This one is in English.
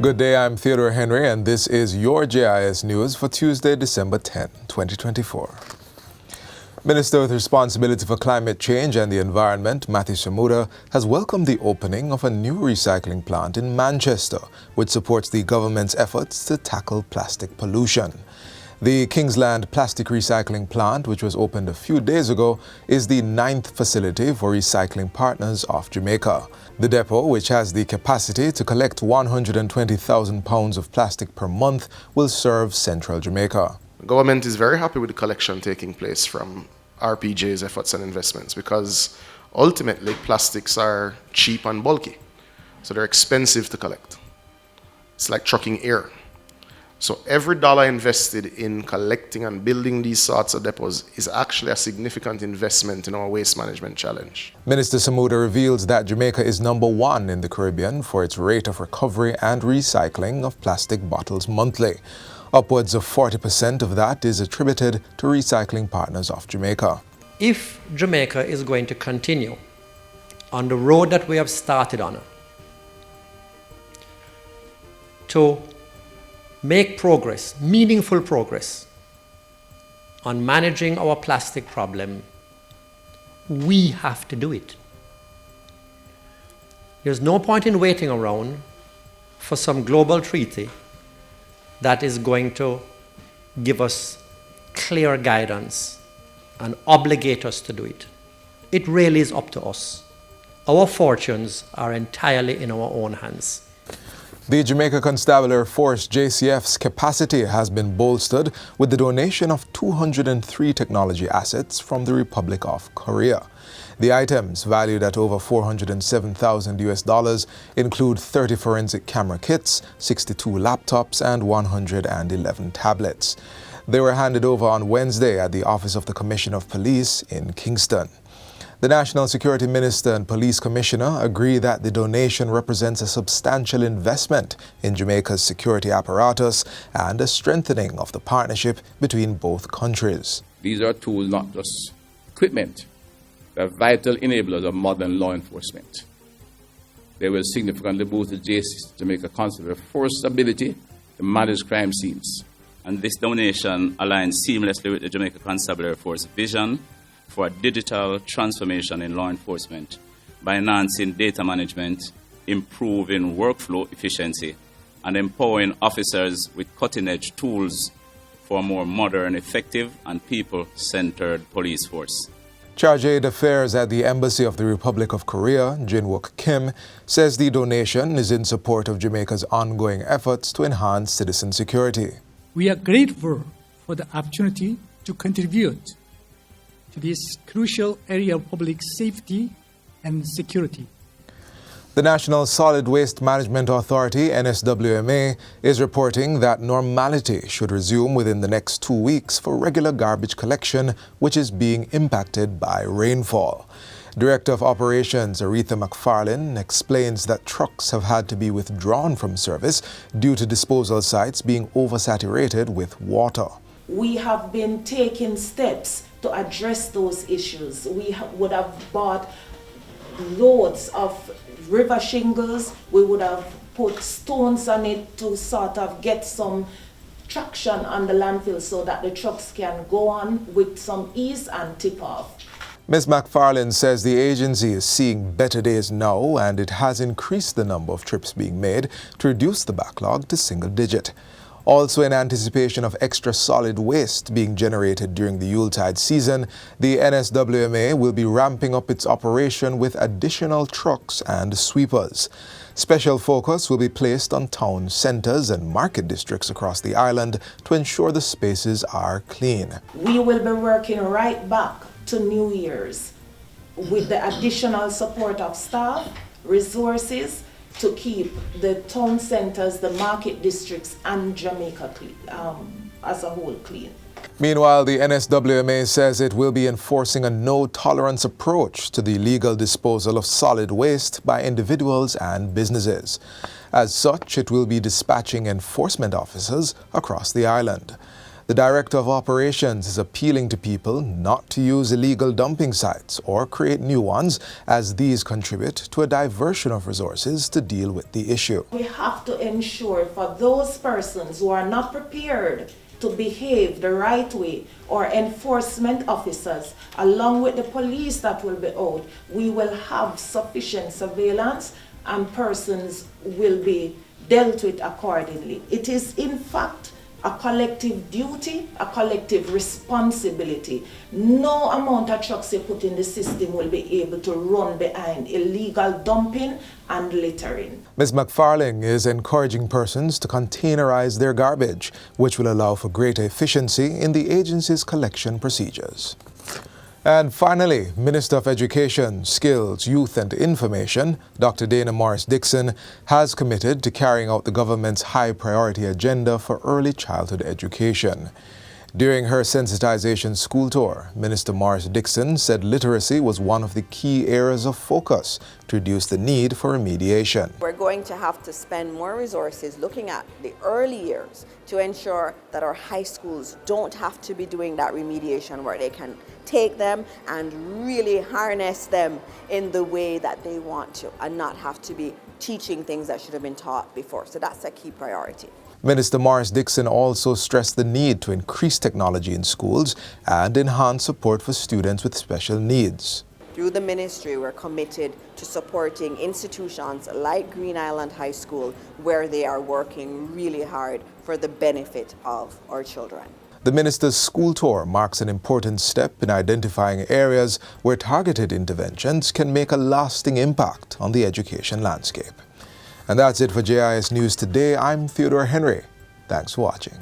Good day, I'm Theodore Henry, and this is your JIS News for Tuesday, December 10, 2024. Minister with responsibility for climate change and the environment, Matthew Samuda, has welcomed the opening of a new recycling plant in Manchester, which supports the government's efforts to tackle plastic pollution. The Kingsland Plastic Recycling Plant, which was opened a few days ago, is the 9th facility for recycling partners of Jamaica. The depot, which has the capacity to collect 120,000 pounds of plastic per month, will serve central Jamaica. The government is very happy with the collection taking place from RPJ's efforts and investments because ultimately plastics are cheap and bulky, so they're expensive to collect. It's like trucking air. So every dollar invested in collecting and building these sorts of depots is actually a significant investment in our waste management challenge. Minister Samuda reveals that Jamaica is #1 in the Caribbean for its rate of recovery and recycling of plastic bottles monthly. Upwards of 40% of that is attributed to recycling partners of Jamaica. If Jamaica is going to continue on the road that we have started on, to make progress, meaningful progress, on managing our plastic problem, we have to do it. There's no point in waiting around for some global treaty that is going to give us clear guidance and obligate us to do it. It really is up to us. Our fortunes are entirely in our own hands. The Jamaica Constabulary Force JCF's capacity has been bolstered with the donation of 203 technology assets from the Republic of Korea. The items, valued at over $407,000, include 30 forensic camera kits, 62 laptops, and 111 tablets. They were handed over on Wednesday at the Office of the Commissioner of Police in Kingston. The National Security Minister and Police Commissioner agree that the donation represents a substantial investment in Jamaica's security apparatus and a strengthening of the partnership between both countries. These are tools, not just equipment. They are vital enablers of modern law enforcement. They will significantly boost the JIS, Jamaica Constabulary Force's ability to manage crime scenes. And this donation aligns seamlessly with the Jamaica Constabulary Force vision for a digital transformation in law enforcement by enhancing data management, improving workflow efficiency, and empowering officers with cutting-edge tools for a more modern, effective, and people-centered police force. Charge d'Affaires at the Embassy of the Republic of Korea, Jin-wook Kim, says the donation is in support of Jamaica's ongoing efforts to enhance citizen security. We are grateful for the opportunity to contribute to this crucial area of public safety and security. The National Solid Waste Management Authority, NSWMA, is reporting that normality should resume within the next 2 weeks for regular garbage collection, which is being impacted by rainfall. Director of Operations Aretha McFarlane explains that trucks have had to be withdrawn from service due to disposal sites being oversaturated with water. We have been taking steps to address those issues. We would have bought loads of river shingles. We would have put stones on it to sort of get some traction on the landfill so that the trucks can go on with some ease and tip off. Ms. McFarlane says the agency is seeing better days now and it has increased the number of trips being made to reduce the backlog to single digit. Also, in anticipation of extra solid waste being generated during the Yuletide season, the NSWMA will be ramping up its operation with additional trucks and sweepers. Special focus will be placed on town centres and market districts across the island to ensure the spaces are clean. We will be working right back to New Year's with the additional support of staff, resources, to keep the town centres, the market districts, and Jamaica clean, as a whole clean. Meanwhile, the NSWMA says it will be enforcing a no-tolerance approach to the illegal disposal of solid waste by individuals and businesses. As such, it will be dispatching enforcement officers across the island. The Director of Operations is appealing to people not to use illegal dumping sites or create new ones, as these contribute to a diversion of resources to deal with the issue. We have to ensure for those persons who are not prepared to behave the right way, or enforcement officers, along with the police that will be out, we will have sufficient surveillance and persons will be dealt with accordingly. It is in fact a collective duty, a collective responsibility. No amount of trucks you put in the system will be able to run behind illegal dumping and littering. Ms. McFarling is encouraging persons to containerize their garbage, which will allow for greater efficiency in the agency's collection procedures. And finally, Minister of Education, Skills, Youth and Information, Dr. Dana Morris-Dixon, has committed to carrying out the government's high-priority agenda for early childhood education. During her sensitization school tour, Minister Morris-Dixon said literacy was one of the key areas of focus to reduce the need for remediation. We're going to have to spend more resources looking at the early years to ensure that our high schools don't have to be doing that remediation, where they can take them and really harness them in the way that they want to and not have to be teaching things that should have been taught before. So that's a key priority. Minister Morris-Dixon also stressed the need to increase technology in schools and enhance support for students with special needs. Through the ministry, we're committed to supporting institutions like Green Island High School, where they are working really hard for the benefit of our children. The minister's school tour marks an important step in identifying areas where targeted interventions can make a lasting impact on the education landscape. And that's it for JIS News Today. I'm Theodore Henry. Thanks for watching.